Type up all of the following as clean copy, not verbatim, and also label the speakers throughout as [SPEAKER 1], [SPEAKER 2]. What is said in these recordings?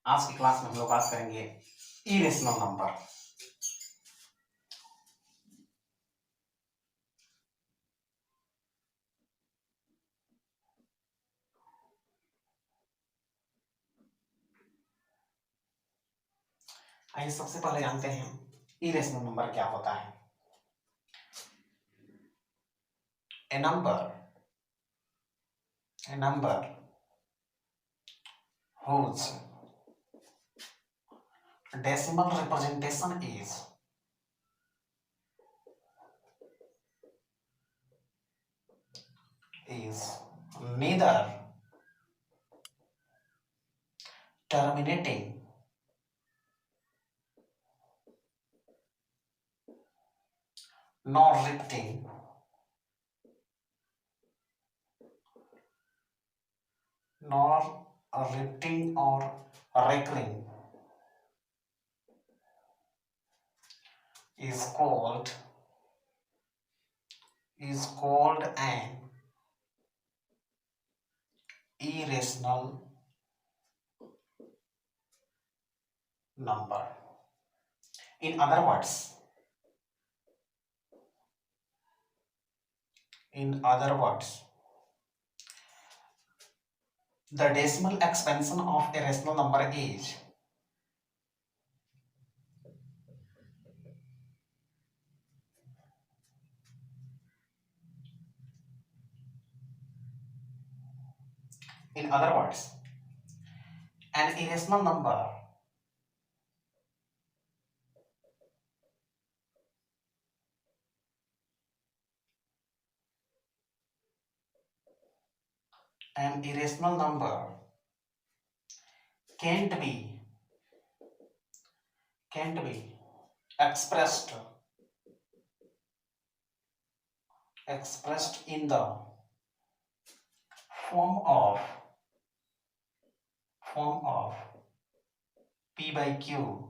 [SPEAKER 1] आज की क्लास में हम लोग बात करेंगे इरेशनल नंबर। आइए सबसे पहले जानते हैं इरेशनल नंबर क्या होता है। ए number whose decimal representation is neither terminating nor repeating or recurring is called an irrational number. In other words, the decimal expansion of a rational number is an irrational number can't be expressed in the form of P by Q,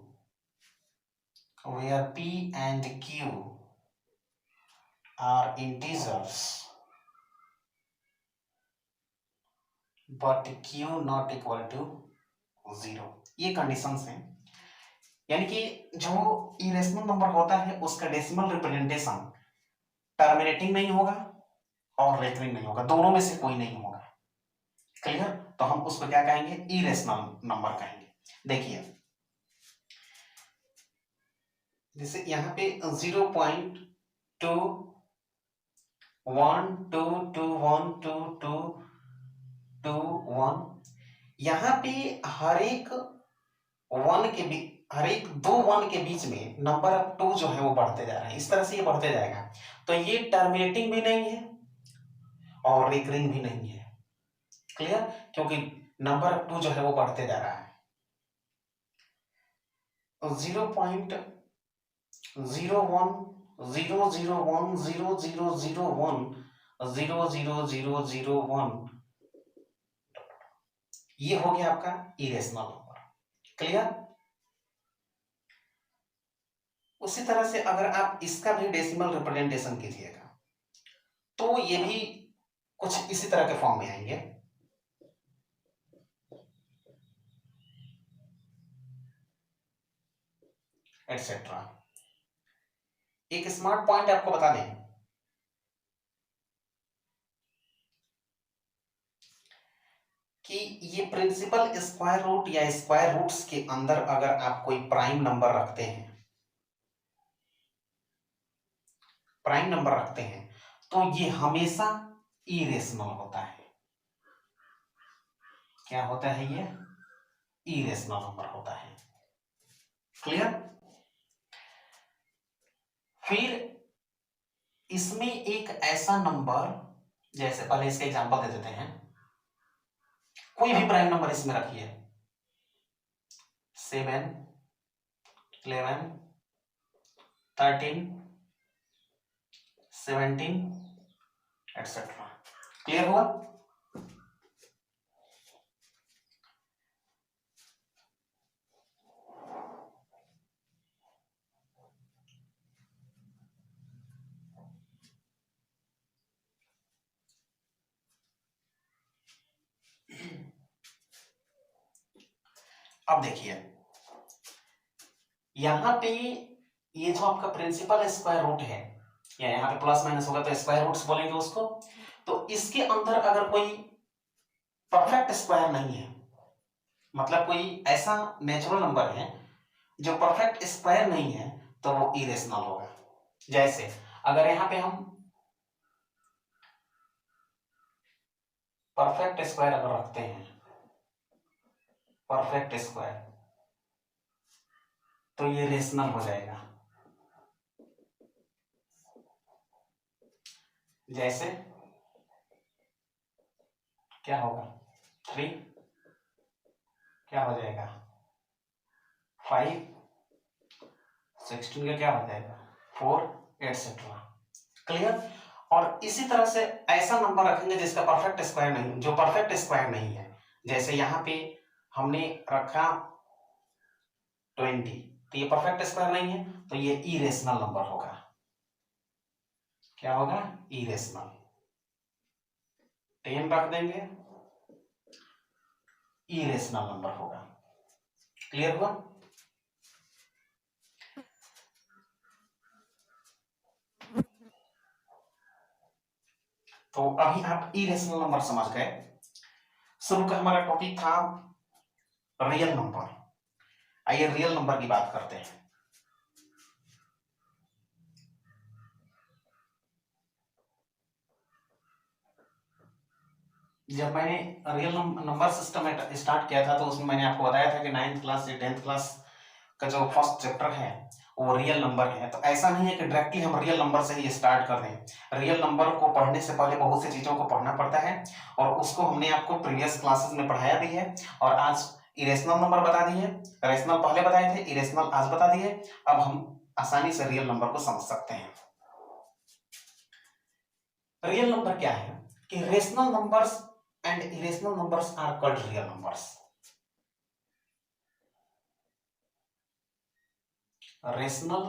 [SPEAKER 1] where P and Q are integers but Q not equal to 0। ये conditions हैं, यानी कि जो irrational number होता है उसका decimal representation terminating नहीं होगा और रेकरिंग नहीं होगा, दोनों में से कोई नहीं होगा। क्लियर? तो हम उसको क्या कहेंगे? इरेशनल नंबर कहेंगे। देखिए जैसे यहाँ पे 0.212212221, यहाँ पे हर एक दो वन के बीच में नंबर ऑफ 2 जो है वो बढ़ते जा रहे हैं। इस तरह से ये बढ़ते जाएगा, तो ये टर्मिनेटिंग भी नहीं है और रिकरिंग भी नहीं है। क्लियर? क्योंकि नंबर ऑफ 2 जो है वो बढ़ते जा रहा है। 0.0010001000001 ये हो गया आपका इरेशनल नंबर। क्लियर? उसी तरह से अगर आप इसका भी डेसिमल रिप्रेजेंटेशन कीजिएगा तो ये भी कुछ इसी तरह के फॉर्म में आएंगे। एटसेट्रा। एक स्मार्ट पॉइंट आपको बता दें कि ये प्रिंसिपल स्क्वायर रूट या स्क्वायर रूट्स के अंदर अगर आप कोई प्राइम नंबर रखते हैं तो ये हमेशा इरेशनल होता है। क्या होता है? ये इरेशनल नंबर होता है। क्लियर? फिर इसमें एक ऐसा नंबर, जैसे पहले इसका एग्जांपल दे देते हैं, कोई भी प्राइम नंबर इसमें रखिए, 7, 11, 13, 17 एटसेट्रा। क्लियर हुआ? अब देखिए यहां पे ये जो आपका प्रिंसिपल स्क्वायर रूट है, या यहाँ पे प्लस माइनस होगा तो स्क्वायर रूट्स बोलेंगे उसको, तो इसके अंदर अगर कोई परफेक्ट स्क्वायर नहीं है, मतलब कोई ऐसा नेचुरल नंबर है जो परफेक्ट स्क्वायर नहीं है, तो वो इरेशनल होगा। जैसे अगर यहां पे हम परफेक्ट स्क्वायर अगर रखते हैं, परफेक्ट स्क्वायर, तो ये रेशनल हो जाएगा। जैसे क्या होगा 3, क्या हो जाएगा 5, 16 का क्या हो जाएगा 4, एटसेट्रा। क्लियर। और इसी तरह से ऐसा नंबर रखेंगे जिसका परफेक्ट स्क्वायर नहीं, जो परफेक्ट स्क्वायर नहीं है। जैसे यहां पे हमने रखा 20, तो ये परफेक्ट स्क्वायर नहीं है, तो ये इरेशनल नंबर होगा। क्या होगा इरेशनल। 10 रख देंगे, इरेशनल नंबर होगा। क्लियर हुआ। तो अभी आप इरेशनल नंबर समझ गए। शुरू का हमारा टॉपिक था रियल नंबर। आइए रियल नंबर की बात करते हैं। जब मैंने रियल नंबर सिस्टम स्टार्ट किया था, तो उसमें मैंने आपको बताया था कि 9th क्लास से 10th क्लास का जो फर्स्ट चैप्टर है वो रियल नंबर है। तो ऐसा नहीं है कि डायरेक्टली हम रियल नंबर से ही स्टार्ट कर दें। रियल नंबर को पढ़ने से पहले बहुत सी चीजों को पढ़ना पड़ता है, और उसको हमने आपको प्रीवियस क्लासेस में पढ़ाया भी है। और आज इरेशनल नंबर बता दिए, रेशनल पहले बताए थे, इरेशनल आज बता दिए। अब हम आसानी से रियल नंबर को समझ सकते हैं। रियल नंबर क्या है कि rational numbers and irrational numbers are called real numbers. Rational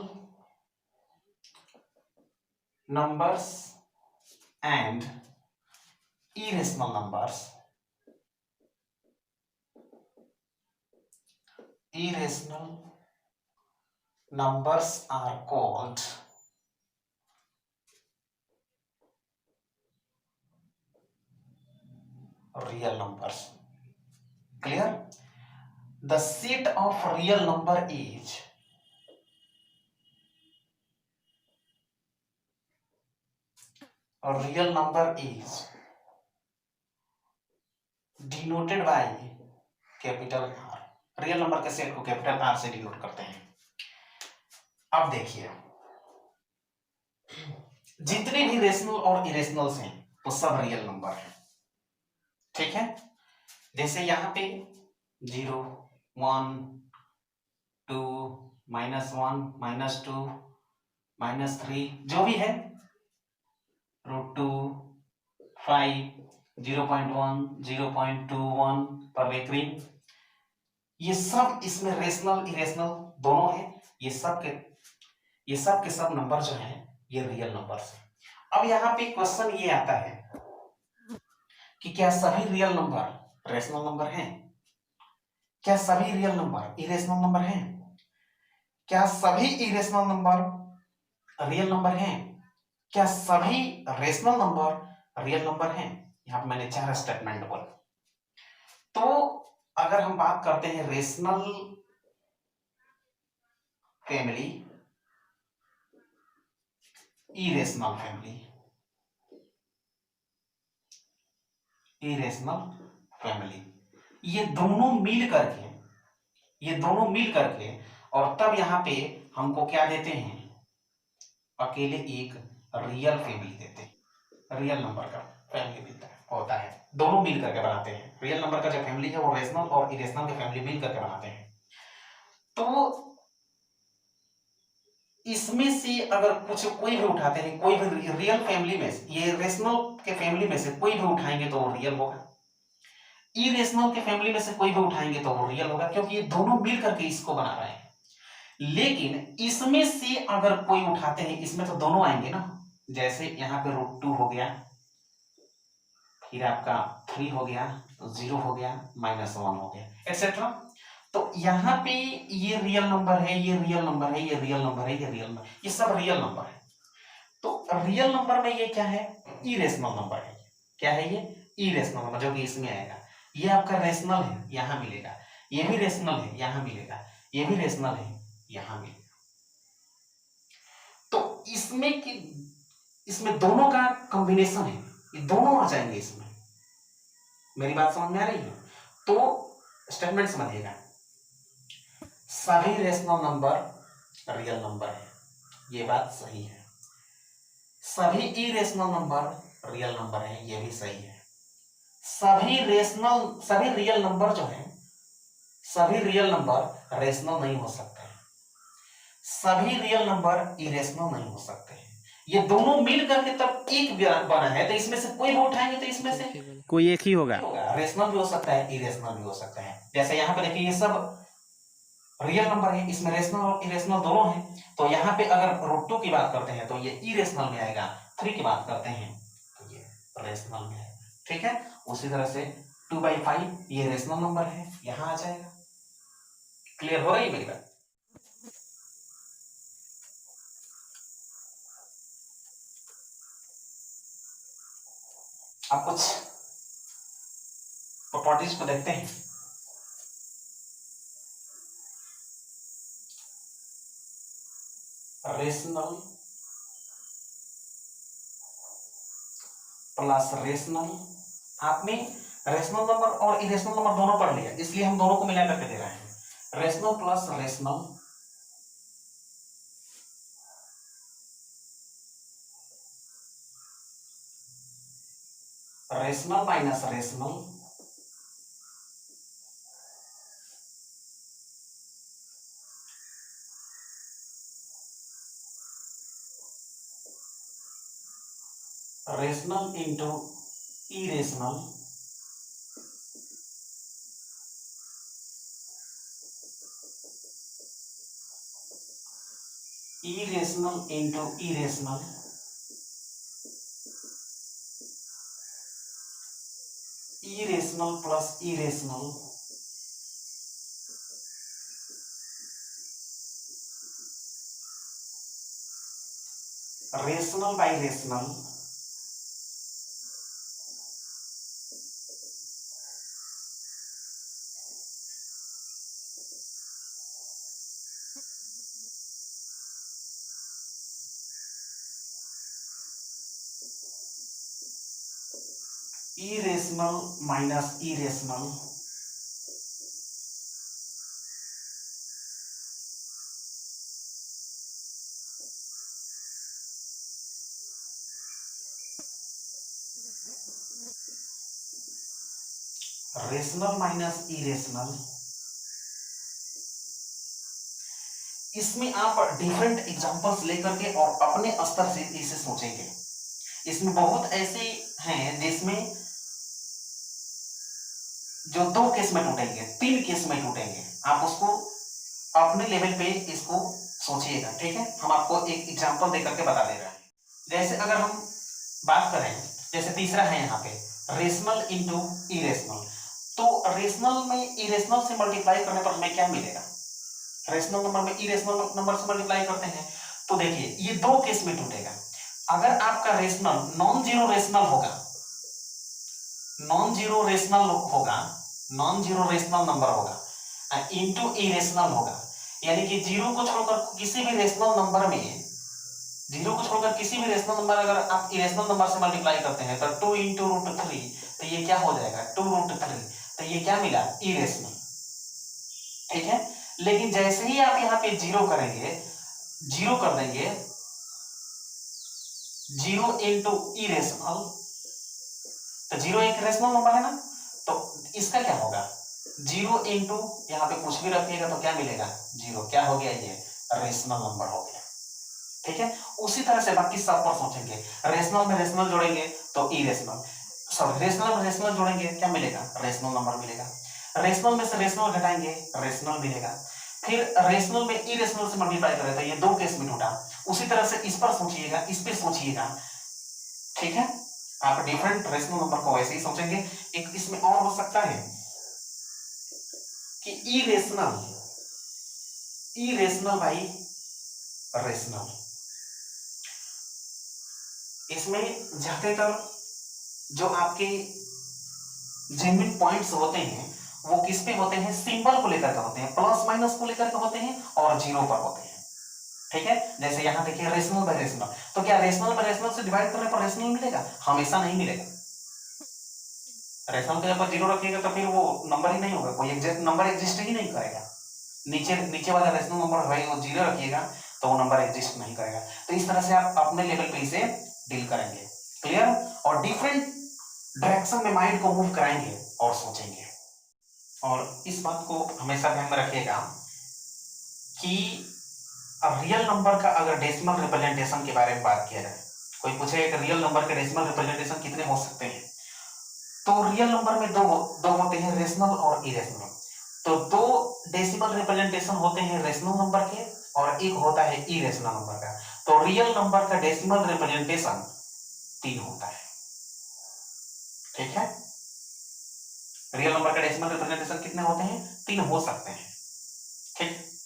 [SPEAKER 1] numbers and irrational numbers are called real numbers. Clear? The set of real number is denoted by capital R। Real number के set को capital R से denote करते हैं। अब देखिए जितने भी rational और इरेशनल्स हैं वो सब रियल नंबर हैं। ठीक है। जैसे यहाँ पे 0, 1, 2, -1, -2, -3 जो भी है, √2, 5, 0.1, 0.21 पर रेकरिंग, ये सब इसमें रेशनल इरेशनल दोनों है। ये सब के सब नंबर जो है ये रियल नंबर्स है। अब यहाँ पे क्वेश्चन ये आता है कि क्या सभी रियल नंबर रेशनल नंबर हैं? क्या सभी रियल नंबर इरेशनल नंबर हैं? क्या सभी इरेशनल नंबर रियल नंबर हैं? क्या सभी रेशनल नंबर रियल नंबर हैं? यहां पे मैंने 4 स्टेटमेंट बोले। तो अगर हम बात करते हैं रेशनल फैमिली, इरेशनल फैमिली, ये दोनों मिल करके और तब यहां पे हमको क्या देते हैं? अकेले एक रियल फैमिली देते हैं। रियल नंबर का फैमिली मिलता है होता है, दोनों मिल करके बनाते हैं। रियल नंबर का जो फैमिली है वो रेशनल और इरेशनल की फैमिली मिल करके बनाते हैं। तो इसमें से अगर कोई भी उठाते हैं, कोई भी रियल फैमिली में से, ये रेशनल के फैमिली में से कोई भी उठाएंगे तो वो रियल होगा, इरेशनल के फैमिली में से कोई भी उठाएंगे तो वो रियल होगा, क्योंकि ये दोनों मिल करके इसको बना रहे हैं। लेकिन इसमें से अगर कोई उठाते हैं, इसमें तो दोनों आएंगे ना। जैसे यहाँ पे √2 हो गया, फिर आपका 3 हो गया, 0 हो गया, -1 हो गया, एक्सेट्रा। तो यहाँ पे ये रियल नंबर है, ये रियल नंबर है, ये रियल नंबर है, ये रियल नंबर, ये सब रियल नंबर है। तो रियल नंबर में ये क्या है, इरेशनल नंबर है। क्या है ये, इरेशनल नंबर, जो कि इसमें आएगा। ये आपका रेशनल है, यहाँ मिलेगा। ये भी रेशनल है, यहाँ मिलेगा। ये भी रेशनल है, यहाँ मिलेगा। तो इसमें दोनों का कॉम्बिनेशन है, ये दोनों आ जाएंगे इसमें। मेरी बात समझ में आ रही है? तो स्टेटमेंट समझिएगा, सभी रेशनल नंबर रियल नंबर है, ये बात सही है। सभी इरेशनल नंबर रियल नंबर है, ये भी सही है। सभी रियल नंबर जो है, सभी रियल नंबर रेशनल नहीं हो सकते हैं। सभी रियल नंबर इरेशनल नहीं हो सकते हैं। ये दोनों मिल करके तब एक बना है, तो इसमें से कोई भी उठाएंगे तो इसमें से
[SPEAKER 2] कोई एक ही होगा।
[SPEAKER 1] रेशनल भी हो सकता है, इरेशनल भी हो सकता है। जैसे यहाँ पे देखिए, ये सब रियल नंबर है, इसमें रेशनल और इरेशनल दोनों हैं। तो यहाँ पे अगर √2 की बात करते हैं तो ये इरेशनल में आएगा, 3 की बात करते हैं तो ये रेशनल में आएगा। ठीक है, उसी तरह से 2/5 ये रेशनल नंबर है, यहाँ आ जाएगा। क्लियर हो रही है मेरी बात? आप कुछ प्रॉपर्टीज को देखते हैं। रेशनल प्लस रेशनल, आपने रेशनल नंबर और इरेशनल नंबर दोनों पढ़ लिया, इसलिए हम दोनों को मिला करके दे रहे हैं। Rational plus rational, rational minus rational, rational into irrational, irrational into irrational, irrational plus irrational, rational by rational, irrational minus irrational, rational minus irrational. इसमें आप डिफरेंट एग्जांपल्स लेकर के और अपने स्तर से इसे सोचेंगे। इसमें बहुत ऐसे हैं जिसमें जो 2 केस में टूटेंगे, 3 केस में टूटेंगे। आप उसको अपने लेवल पे इसको सोचिएगा। ठीक है, हम आपको एक एग्जांपल देकर के बता दे रहे हैं। जैसे अगर हम बात करें, जैसे तीसरा है यहाँ पे रेशनल इंटू इरेशनल, तो रेशनल में इरेशनल से मल्टीप्लाई करने पर हमें क्या मिलेगा? रेशनल नंबर में इरेशनल नंबर से मल्टीप्लाई करते हैं तो देखिए ये 2 केस में टूटेगा। अगर आपका रेशनल नॉन जीरो रेशनल होगा, नॉन जीरो रेशनल होगा, नॉन जीरो रेशनल नंबर होगा इंटू इरेशनल होगा, यानी कि जीरो को छोड़कर किसी भी रेशनल नंबर में, जीरो को छोड़कर किसी भी रेशनल नंबर अगर आप इरेशनल नंबर से मल्टीप्लाई करते हैं तो 2 इंटू √3, तो ये क्या हो जाएगा 2√3, तो ये क्या मिला इरेशनल। ठीक है, लेकिन जैसे ही आप यहाँ पे जीरो करेंगे, जीरो कर देंगे, जीरो इंटू इरेशनल, तो जीरो एक रेशनल नंबर है ना, तो इसका क्या होगा जीरो इंटू, यहाँ पे कुछ भी रखिएगा तो क्या मिलेगा जीरो, क्या हो गया ये रेशनल नंबर हो गया। ठीक है, उसी तरह से बाकी सब पर सोचेंगे। रेशनल में रेशनल जोड़ेंगे तो इरेशनल, सॉरी रेशनल में रेशनल जोड़ेंगे क्या मिलेगा रेशनल नंबर मिलेगा, रेशनल में से रेशनल घटाएंगे रेशनल मिलेगा, फिर रेशनल में इरेशनल से मल्टीप्लाई करें तो ये 2 केस में टूटा। उसी तरह से इस पर सोचिएगा, इस पे सोचिएगा। ठीक है, आप डिफरेंट रेशनल नंबर को वैसे ही सोचेंगे। एक इसमें और हो सकता है इरेशनल, इरेशनल भाई रेशनल। इसमें ज्यादातर जो आपके जेन्युइन पॉइंट्स होते हैं वो किस पे होते हैं, सिंबल को लेकर के होते हैं, प्लस माइनस को लेकर के होते हैं और जीरो पर होते हैं। ठीक है, जैसे यहां देखिए रेशनल बाय रेशनल, तो क्या रेशनल बाय रेशनल से डिवाइड करने पर रेशनल मिलेगा? हमेशा नहीं मिलेगा। रेशनल के ऊपर जीरो रखिएगा तो फिर वो नंबर ही नहीं होगा, कोई एग्जैक्ट नंबर एग्जिस्ट ही नहीं करेगा। नीचे नीचे वाला रेशनल नंबर है वो जीरो रखिएगा तो वो नंबर एग्जिस्ट नहीं करेगा। तो इस तरह से आप अपने लेवल पे इसे डील करेंगे। क्लियर? और डिफरेंट डायरेक्शन में माइंड को मूव कराएंगे और सोचेंगे। और इस बात को हमेशा ध्यान में रखिएगा कि अब रियल नंबर का अगर डेसिमल रिप्रेजेंटेशन के बारे में बात किया जाए, कोई पूछे एक रियल नंबर के डेसिमल रिप्रेजेंटेशन कितने हो सकते हैं, तो रियल नंबर में दो होते हैं, रेशनल और इरेशनल। तो दो डेसिमल रिप्रेजेंटेशन होते हैं रेशनल नंबर के और एक होता है इरेशनल नंबर का। तो रियल नंबर का डेसिमल रिप्रेजेंटेशन 3 होता है। ठीक है, रियल नंबर का डेसिमल रिप्रेजेंटेशन कितने होते हैं? 3 हो सकते हैं। ठीक,